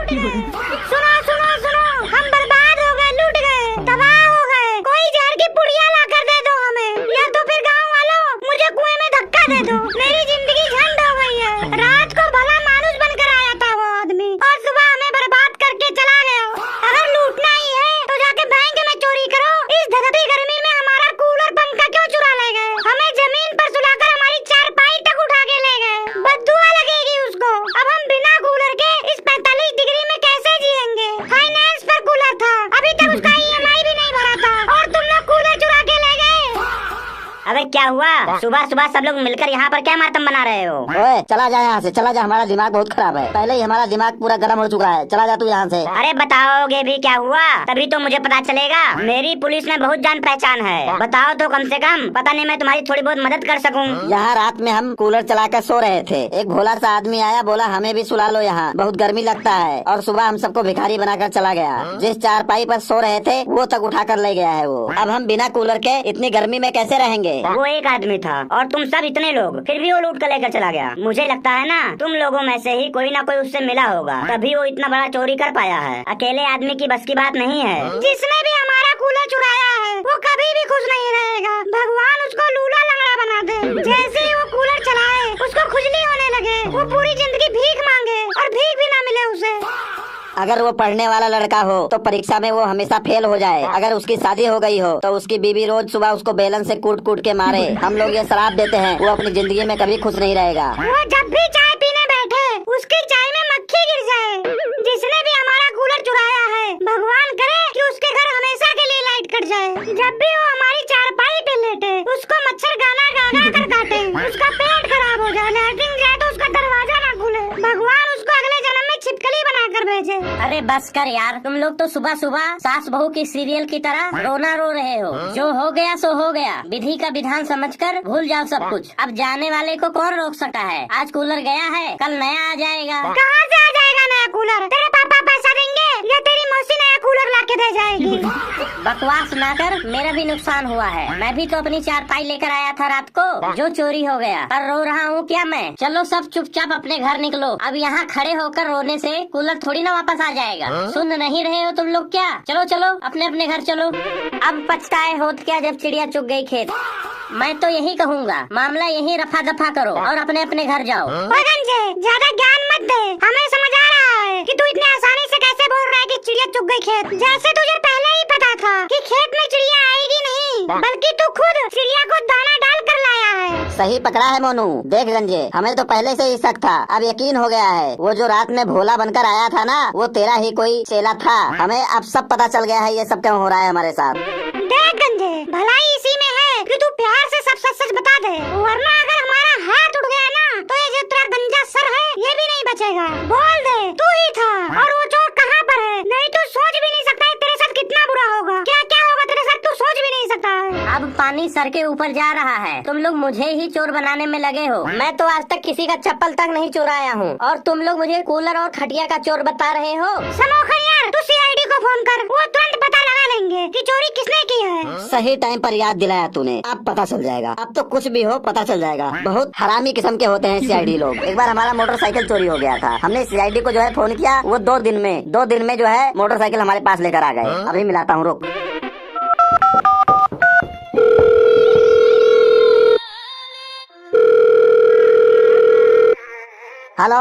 सुनो सुनो सुनो, हम बर्बाद हो गए, लूट गए, तबाह हो गए। कोई जहर की पुड़िया ला कर दे दो हमें, या तो फिर गाँव वालों मुझे कुएं में धक्का दे दो। मेरी जिंदगी झंड हो गई है। रात को भला मानुस बनकर आया था वो आदमी, और सुबह हमें बर्बाद करके चला गया। अगर लूटना ही है तो जाके बैंक में चोरी करो। इस धधती गर्मी में हमारा कूलर पंखा क्यों चुरा ले गए? हमें जमीन पर सुलाकर हमारी चारपाई तक उठा के ले गए। बद्दुआ लगेगी उसको। अब हम बिना कूलर के इस 45 डिग्री में कैसे जिएंगे? फाइनेंस पर कूलर था, अभी तक उसका EMI भी नहीं भरा था, और तुम लोग कूलर चुरा के ले गए। अबे क्या हुआ? सुबह सुबह सब लोग मिलकर यहाँ पर क्या मातम बना रहे हो? ओए चला जा यहाँ से, चला जा, हमारा दिमाग बहुत खराब है। पहले ही हमारा दिमाग पूरा गर्म हो चुका है, चला जा तू यहाँ से। अरे बताओगे भी क्या हुआ, तभी तो मुझे पता चलेगा। मेरी पुलिस में बहुत जान पहचान है, बताओ तो कम से कम, पता नहीं मैं तुम्हारी थोड़ी बहुत मदद कर सकूं। यहाँ रात में हम कूलर चलाकर सो रहे थे, एक भोला सा आदमी आया, बोला हमें भी सुला लो, यहाँ बहुत गर्मी लगता है, और सुबह हम सबको भिखारी बनाकर चला गया। जिस चारपाई पर सो रहे थे वो तक उठा कर ले गया है वो। अब हम बिना कूलर के इतनी गर्मी में कैसे रहेंगे? वो एक आदमी था और तुम सब इतने लोग, फिर भी वो लूट कर लेकर चला गया। मुझे लगता है ना तुम लोगों में से ही कोई ना कोई उससे मिला होगा, तभी वो इतना बड़ा चोरी कर पाया है। अकेले आदमी की बस की बात नहीं है। जिसने भी हमारा कूलर चुराया है वो कभी भी खुश नहीं रहेगा। भगवान उसको लूला लंगड़ा बना दे। जैसे ही वो कूलर चलाए उसको खुजली होने लगे, वो पूरी जिंदगी भीख मांगे और भीख भी ना मिले उसे। अगर वो पढ़ने वाला लड़का हो तो परीक्षा में वो हमेशा फेल हो जाए। अगर उसकी शादी हो गई हो तो उसकी बीवी रोज सुबह उसको बेलन से कूट कूट के मारे। हम लोग ये शराब देते हैं, वो अपनी जिंदगी में कभी खुश नहीं रहेगा। वो जब भी चाय पीने बैठे उसकी चाय में मक्खी गिर जाए। जिसने भी हमारा कूलर चुराया है भगवान करे कि उसके घर हमेशा के लिए लाइट कट जाए। जब भी वो हमारी चारपाई पे लेटे उसको मच्छर गाना गा कर काटे, उसका पेट खराब हो जाए, लैट्रिन जाए तो उसका दरवाजा ना खुले। भगवान उसको अगले जन्म में छिपकली बनाकर भेजे। अरे बस कर यार, तुम लोग तो सुबह सुबह सास बहू की सीरियल की तरह रोना रो रहे हो। जो हो गया सो हो गया, विधि का विधान समझकर भूल जाओ सब कुछ। अब जाने वाले को कौन रोक सकता है? आज कूलर गया है, कल नया आ जाएगा। कहाँ से आ जाएगा नया कूलर? तेरे पापा पैसा देंगे या तेरी मौसी नया कूलर ला के दे जाएगी? बकवास ना कर, मेरा भी नुकसान हुआ है। मैं भी तो अपनी चारपाई लेकर आया था रात को, जो चोरी हो गया। पर रो रहा हूँ क्या मैं? चलो सब चुपचाप अपने घर निकलो। अब यहाँ खड़े होकर रोने से कूलर थोड़ी ना वापस आ जाएगा। सुन नहीं रहे हो तुम लोग क्या? चलो चलो अपने अपने घर चलो। अब पछताए होत क्या जब चिड़िया चुग गई खेत। मैं तो यही कहूँगा, मामला यही रफा दफा करो और अपने अपने घर जाओ। गंजे ज्यादा ज्ञान मत दे, हमें समझ आ रहा है कि तू इतने आसानी से कैसे बोल रहा है कि चिड़िया चुग गई खेत। जैसे तुझे पहले ही पता था कि खेत में चिड़िया आएगी नहीं, बल्कि तू खुद चिड़िया को दाना डाल कर लाया है। सही पकड़ा है मोनू। देख गंजे, हमें तो पहले से ही शक था, अब यकीन हो गया है। वो जो रात में भोला बनकर आया था ना, वो तेरा ही कोई चेला था। हमें अब सब पता चल गया है ये सब क्यों हो रहा है हमारे साथ। देख गंजे, भलाई इसी में है कि तू प्यार से सब सच सच बता दे, वरना अगर हमारा हाथ उठ गया ना तो ये जो तेरा गंजा सर है ये भी नहीं बचेगा। बोल दे तू ही था, और वो चोर कहाँ पर है? नहीं तू सोच भी नहीं सकता है तेरे साथ कितना बुरा होगा। क्या क्या होगा तेरे साथ तू सोच भी नहीं सकता है। अब पानी सर के ऊपर जा रहा है, तुम लोग मुझे ही चोर बनाने में लगे हो। मैं तो आज तक किसी का चप्पल तक नहीं चुराया हूँ, और तुम लोग मुझे कूलर और खटिया का चोर बता रहे हो। समोखन यार, तू CID को फोन कर, वो तुरंत पता लगा लेंगे कि चोरी किसने की है। सही टाइम पर याद दिलाया तूने, अब पता चल जाएगा। अब तो कुछ भी हो पता चल जाएगा। बहुत हरामी किस्म के होते हैं CID लोग। एक बार हमारा मोटरसाइकिल चोरी हो गया था, हमने CID को जो है फोन किया, वो 2 दिन में जो है मोटरसाइकिल हमारे पास लेकर आ गए। अभी मिलाता हूँ, रुक। हेलो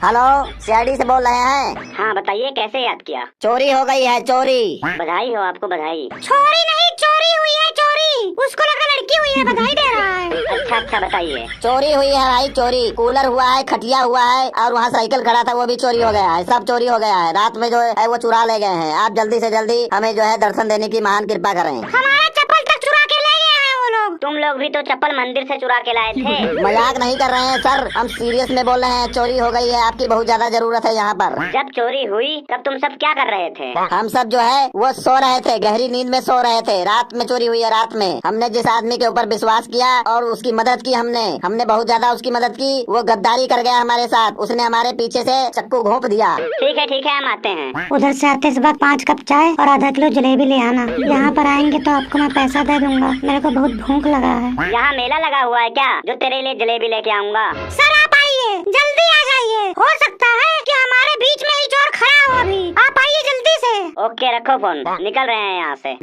हेलो, CID से बोल रहे हैं? हाँ बताइए, कैसे याद किया? चोरी हो गई है, चोरी। बधाई हो आपको, बधाई। चोरी नहीं, चोरी हुई है, चोरी। उसको लगा लड़की हुई है, बधाई दे रहा है। अच्छा अच्छा बताइए। चोरी हुई है भाई, चोरी। कूलर हुआ है, खटिया हुआ है, और वहाँ साइकिल खड़ा था वो भी चोरी हो गया है। सब चोरी हो गया है। रात में जो है वो चुरा ले गए हैं। आप जल्दी से जल्दी हमें जो है दर्शन देने की महान कृपा करें। हमारा चप्पल तक चुरा के ले गए हैं वो लोग। तुम लोग भी तो चप्पल मंदिर से चुरा के लाए थे। मजाक नहीं कर रहे हैं सर, हम सीरियस में बोल रहे हैं। चोरी हो गई है, आपकी बहुत ज्यादा जरूरत है यहाँ पर। जब चोरी हुई तब तुम सब क्या कर रहे थे? हम सब जो है वो सो रहे थे, गहरी नींद में सो रहे थे। रात में चोरी हुई है, रात में। हमने जिस आदमी के ऊपर विश्वास किया और उसकी मदद की, हमने बहुत ज्यादा उसकी मदद की। वो गद्दारी कर गया हमारे साथ, उसने हमारे पीछे से चक्कू घोंप दिया। ठीक है हम आते हैं। उधर से आते इस वक्त 5 कप चाय और आधा किलो जलेबी ले आना। यहाँ पर आएंगे तो आपको मैं पैसा दे दूंगा, मेरे को बहुत भूख लगा है। यहाँ मेला लगा हुआ है क्या, जो तेरे लिए जलेबी लेके आऊँगा? सर आप आइए, जल्दी आ जाइए। जाइए, हो सकता है कि हमारे बीच में ही चोर खड़ा हो। अभी आप आइए जल्दी से। ओके रखो फोन, निकल रहे हैं यहाँ से।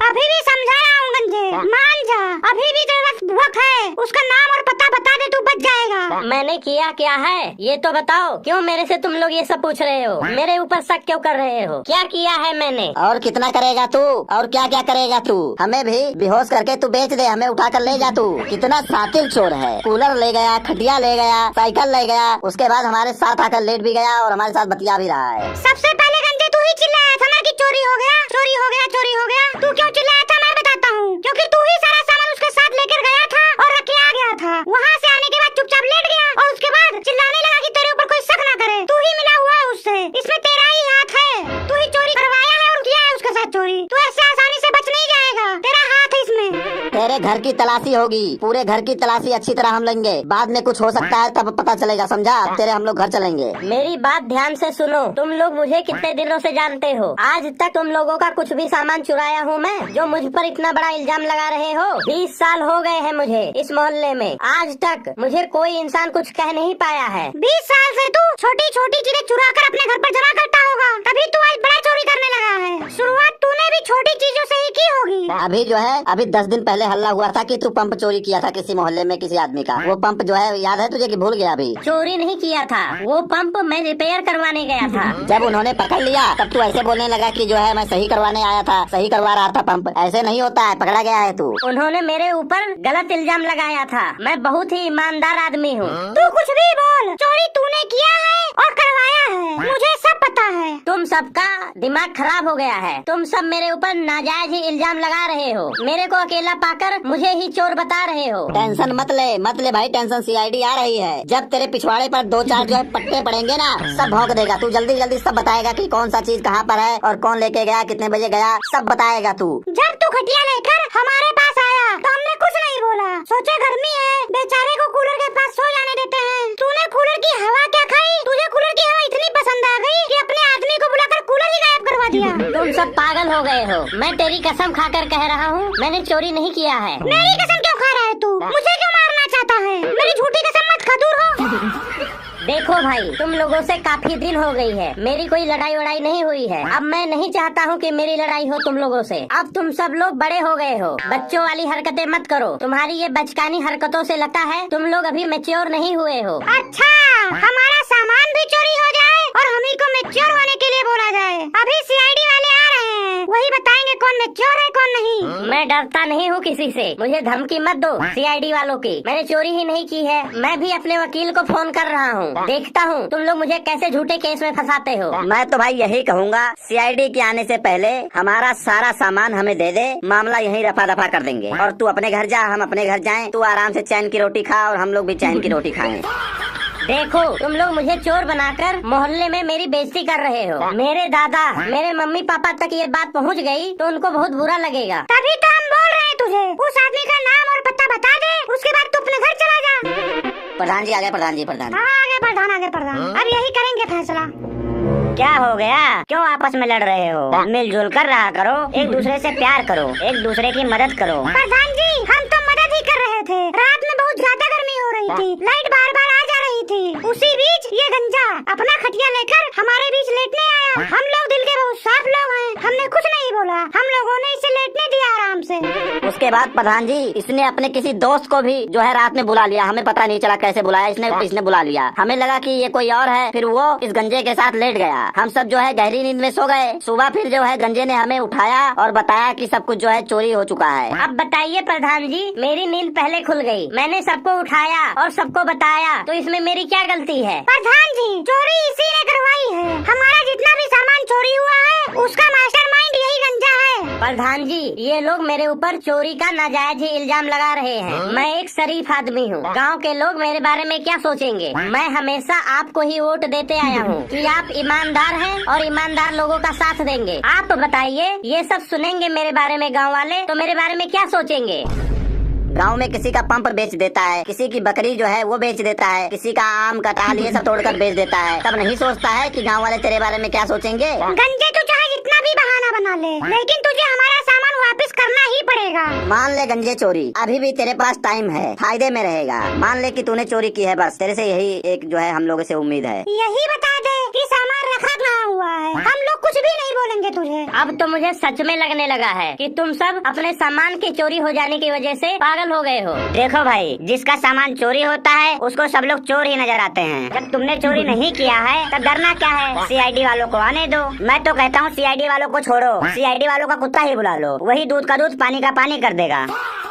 अभी भी समझा रहा हूँ गंजे, मान जा। अभी भी तेरे पास वक्त है, उसका नाम और पता बता दे, तू बच जाएगा। मैंने किया क्या है ये तो बताओ। क्यों मेरे से तुम लोग ये सब पूछ रहे हो? मेरे ऊपर शक क्यों कर रहे हो? क्या किया है मैंने? और कितना करेगा तू? और क्या क्या करेगा तू? हमें भी बेहोश करके तू बेच दे, हमें उठा कर ले जा तू। कितना शातिर चोर है। कूलर ले गया, खटिया ले गया, साइकिल ले गया, उसके बाद हमारे साथ आकर लेट भी गया और हमारे साथ बतिया भी रहा है। सबसे पहले गंजे तू ही चिल्लाया था ना कि चोरी हो गया, चोरी हो गया, चोरी हो गया। तू क्यों चिल्लाया था मैं बताता हूँ। क्योंकि तू ही सारा सामान उसके साथ लेकर गया था और रख के आ गया था। वहाँ से आने के बाद चुपचाप लेट गया और उसके बाद चिल्लाने लगा कि तेरे ऊपर कोई शक न करे। तू ही मिला हुआ है उससे, इसमें तेरा ही हाथ है। तू ही चोरी करवाया है और किया है उसके साथ चोरी। तू ऐसे आसानी से बच नहीं जाएगा, तेरा हाथ है इसमें। तेरे घर की तलाशी होगी, पूरे घर की तलाशी अच्छी तरह हम लेंगे। बाद में कुछ हो सकता है तब पता चलेगा, समझा? तेरे हम लोग घर चलेंगे। मेरी बात ध्यान से सुनो। तुम लोग मुझे कितने दिनों से जानते हो? आज तक तुम लोगों का कुछ भी सामान चुराया हूँ मैं, जो मुझ पर इतना बड़ा इल्जाम लगा रहे हो? 20 साल हो गए हैं मुझे इस मोहल्ले में, आज तक मुझे कोई इंसान कुछ कह नहीं पाया है। 20 साल से तू छोटी छोटी चीजें चुरा कर अपने घर पर जमा करता होगा, तभी तू आज बड़ा चोरी करने लगा है। शुरुआत तूने भी छोटी चीजों से ही की होगी। अभी जो है, अभी 10 दिन पहले हल्ला हुआ था कि तू पंप चोरी किया था किसी मोहल्ले में किसी आदमी का। वो पंप जो है याद है तुझे कि भूल गया? अभी चोरी नहीं किया था, वो पंप मैं रिपेयर करवाने गया था। जब उन्होंने पकड़ लिया तब तू ऐसे बोलने लगा कि जो है मैं सही करवाने आया था, सही करवा रहा था पंप। ऐसे नहीं होता है, पकड़ा गया है तू। उन्होंने मेरे ऊपर गलत इल्जाम लगाया था। मैं बहुत ही ईमानदार आदमी हूँ। तू कुछ भी बोल, चोरी तूने किया है और करवाया है, मुझे सब पता है। तुम सबका दिमाग खराब हो गया है। तुम सब मेरे ऊपर नाजायज ही इल्जाम लगा रहे हो। मेरे को अकेला पाकर मुझे ही चोर बता रहे हो। टेंशन मत ले भाई, टेंशन। सीआईडी आ रही है। जब तेरे पिछवाड़े पर 2-4 जो है पट्टे पड़ेंगे ना, सब भौंक देगा। तू जल्दी जल्दी सब बताएगा कि कौन सा चीज कहाँ पर है और कौन लेके गया, कितने बजे गया, सब बताएगा तू। जब तू खटिया लेकर हमारे पास आया तो हमने कुछ नहीं बोला, सोचे गर्मी है, बेचारे को कूलर के पास सो जाने देते हैं। तूने कूलर की हवा क्या खाई? तुझे कूलर की हवा इतनी पसंद आ गई कि अपने आदमी को बुलाकर कूलर ही गायब करवा दिया। तुम सब पागल हो गए हो। मैं तेरी कसम खाकर कह रहा हूँ, मैंने चोरी नहीं किया है। मेरी कसम क्यों खा रहा है तू? मुझे क्यों मारना चाहता है? मेरी झूठी कसम मत खा, दूर हो। देखो भाई, तुम लोगों से काफी दिन हो गई है, मेरी कोई लड़ाई वड़ाई नहीं हुई है। अब मैं नहीं चाहता हूँ कि मेरी लड़ाई हो तुम लोगों से। अब तुम सब लोग बड़े हो गए हो, बच्चों वाली हरकतें मत करो। तुम्हारी ये बचकानी हरकतों से लगता है तुम लोग अभी मैच्योर नहीं हुए हो। अच्छा, हमारा सामान भी चोरी हो जाए और हम ही को मैच्योर होने के लिए बोला जाए। अभी सीआईडी वाले आ रहे हैं, वही बताएंगे कौन मैच्योर है कौन नहीं। मैं डरता नहीं हूँ किसी से, मुझे धमकी मत दो सीआईडी वालों की। मैंने चोरी ही नहीं की है। मैं भी अपने वकील को फोन कर रहा हूँ, देखता हूँ तुम लोग मुझे कैसे झूठे केस में फंसाते हो। मैं तो भाई यही कहूँगा, सीआईडी के आने से पहले हमारा सारा सामान हमें दे दे, मामला यही रफा दफा कर देंगे। और तू अपने घर जा, हम अपने घर जाएं, तू आराम से चैन की रोटी खा और हम लोग भी चैन की रोटी खाएं। देखो, तुम लोग मुझे चोर बनाकर मोहल्ले में मेरी बेइज्जती कर रहे हो। मेरे दादा, मेरे मम्मी पापा तक ये बात पहुंच गई तो उनको बहुत बुरा लगेगा। तभी तो हम बोल रहे हैं तुझे, उस आदमी का नाम और पता बता दे, उसके बाद तू अपने घर चला जा। प्रधान जी आ गए, प्रधान जी, प्रधान। हाँ, आगे प्रधान, आगे प्रधान। अब यही करेंगे फैसला। क्या हो गया? क्यों आपस में लड़ रहे हो? मिलजुल कर रहा करो, एक दूसरे से प्यार करो, एक दूसरे की मदद करो। प्रधान जी, हम तो मदद ही कर रहे थे। रात में बहुत ज्यादा गर्मी हो रही थी, लाइट बार बार आ जा रही थी। उसी बीच ये गंजा अपना खटिया लेकर हमारे बीच लेटने आया। हम लोग दिल के बहुत साफ लोग हैं, हमने कुछ नहीं बोला। हम लोगों ने इसे लेटने दिया आराम से। उसके बाद प्रधान जी, इसने अपने किसी दोस्त को भी जो है रात में बुला लिया। हमें पता नहीं चला कैसे बुलाया, इसने बुला लिया। हमें लगा कि ये कोई और है, फिर वो इस गंजे के साथ लेट गया। हम सब जो है गहरी नींद में सो गए। सुबह फिर जो है गंजे ने हमें उठाया और बताया कि सब कुछ जो है चोरी हो चुका है। अब बताइए प्रधान जी, मेरी नींद पहले खुल गई, मैंने सबको उठाया और सबको बताया, तो इसमें मेरी क्या गलती है? प्रधान जी, चोरी इसी ने करवाई है। हमारा जितना भी सामान चोरी हुआ है उसका मास्टरमाइंड यही गंजा है। प्रधान जी, ये लोग मेरे ऊपर चोरी का नाजायज ही इल्जाम लगा रहे हैं। मैं एक शरीफ आदमी हूँ, गांव के लोग मेरे बारे में क्या सोचेंगे? मैं हमेशा आपको ही वोट देते आया हूँ कि आप ईमानदार हैं और ईमानदार लोगों का साथ देंगे। आप बताइए, ये सब सुनेंगे मेरे बारे में गाँव वाले, तो मेरे बारे में क्या सोचेंगे? गाँव में किसी का पंप बेच देता है, किसी की बकरी जो है वो बेच देता है, किसी का आम कटहल ये सब तोड़कर बेच देता है, तब नहीं सोचता है कि गाँव वाले तेरे बारे में क्या सोचेंगे। गंजे तू चाहे जितना भी बहाना बना ले, लेकिन तुझे हमारा सामान वापस करना ही पड़ेगा। मान ले गंजे चोरी, अभी भी तेरे पास टाइम है, फायदे में रहेगा। मान ले कि तूने चोरी की है, बस तेरे से यही एक जो है हम लोगों से उम्मीद है। यही बता दे कि सामान रखा कहाँ हुआ है, हम लोग कुछ भी नहीं बोलेंगे तुझे। अब तो मुझे सच में लगने लगा है कि तुम सब अपने सामान की चोरी हो जाने की वजह से पागल हो गए हो। देखो भाई, जिसका सामान चोरी होता है उसको सब लोग चोर ही नजर आते हैं। जब तुमने चोरी नहीं किया है तब डरना क्या है। सीआईडी वालों को आने दो। मैं तो कहता हूँ सीआईडी वालों को छोड़ो, सीआईडी वालों का कुत्ता ही बुला लो, वही दूध का दूध पानी का पानी कर देगा।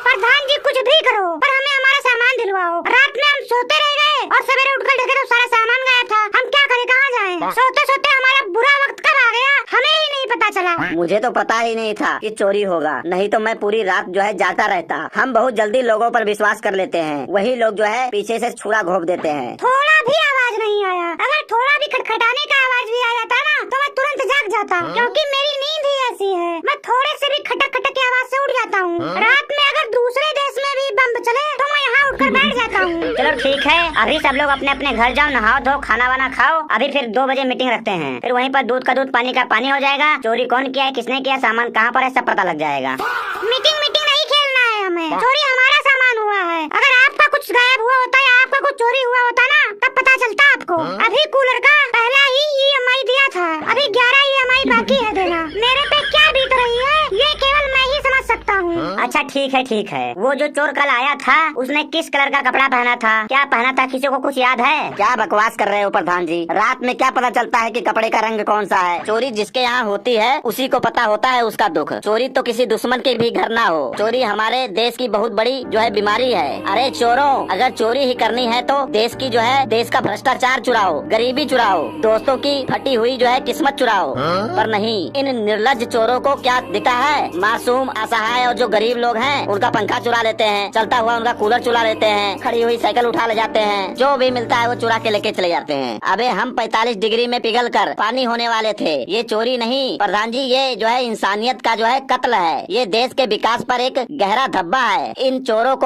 प्रधान जी कुछ भी करो पर हमें हमारा सामान दिलवाओ। रात में हम सोते रह गए और सवेरे उठकर देखे तो सारा सामान गायब था। हम क्या करें, कहाँ जाएं? सोते सोते हमारा बुरा वक्त कब आ गया हमें ही नहीं पता चला। मुझे तो पता ही नहीं था कि चोरी होगा, नहीं तो मैं पूरी रात जो है जाता रहता। हम बहुत जल्दी लोगों पर विश्वास कर लेते हैं, वही लोग जो है पीछे से छुरा घोंप देते हैं। थोड़ा भी आवाज नहीं आया, अगर थोड़ा भी खटखटाने का आवाज भी आ जाता ना तो मैं तुरंत जाग जाता, क्योंकि मेरी नींद ही ऐसी है। मैं थोड़े से भी खटक खटक की आवाज से उठ जाता हूँ। रात में अगर दूसरे देश में भी बम चले तो मैं यहाँ उठकर बैठ जाता हूँ। चलो ठीक है, अभी सब लोग अपने अपने घर जाओ, नहाओ धो, खाना वाना खाओ। अभी फिर 2 बजे मीटिंग रखते हैं, फिर वहीं पर दूध का दूध पानी का पानी हो जाएगा। चोरी कौन किया है, किसने किया, सामान कहाँ पर है, सब पता लग जाएगा। मीटिंग नहीं खेलना है हमें, चोरी हमारा सामान हुआ है। अगर आपका कुछ गायब हुआ होता या आपका कुछ चोरी हुआ होता ना तब पता चलता आपको। अभी कूलर का पहला ही EMI दिया था, अभी 11 EMI बाकी है देना। मेरे पे क्या बीत रही है ये केवल मैं ही समझ सकता हूँ। अच्छा ठीक है। वो जो चोर कल आया था उसने किस कलर का कपड़ा पहना था, क्या पहना था, किसी को कुछ याद है? क्या बकवास कर रहे हो प्रधान जी, रात में क्या पता चलता है कि कपड़े का रंग कौन सा है। चोरी जिसके यहाँ होती है उसी को पता होता है उसका दुख। चोरी तो किसी दुश्मन के भी घर ना हो। चोरी हमारे देश की बहुत बड़ी जो है बीमारी है। अरे चोरों, अगर चोरी ही करनी है तो देश की जो है देश का भ्रष्टाचार चुराओ, गरीबी चुराओ, दोस्तों की फटी हुई जो है किस्मत चुराओ। पर नहीं, इन निर्लज चोरों को क्या दिखता है, मासूम असहाय और जो गरीब लोग हैं उनका पंखा चुरा लेते हैं, चलता हुआ उनका कूलर चुरा लेते हैं, खड़ी हुई साइकिल उठा ले जाते हैं, जो भी मिलता है वो चुरा के लेके चले जाते हैं। अबे हम 45 डिग्री में पिघल कर पानी होने वाले थे। ये चोरी नहीं प्रधान जी, ये जो है इंसानियत का जो है कत्ल है। ये देश के विकास पर एक गहरा धब्बा है। इन चोरों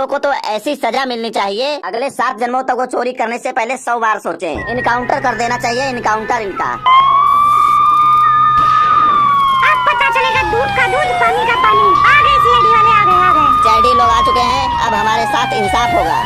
को तो ऐसी सजा मिलनी चाहिए, अगले 7 जन्मों तक वो चोरी करने से पहले 100 बार सोचें। इनकाउंटर कर देना चाहिए, इनकाउंटर इनका। अब पता चलेगा दूध का दूध पानी का पानी। आ गए CID वाले, आ गए। CID लोग आ चुके हैं, अब हमारे साथ इंसाफ होगा।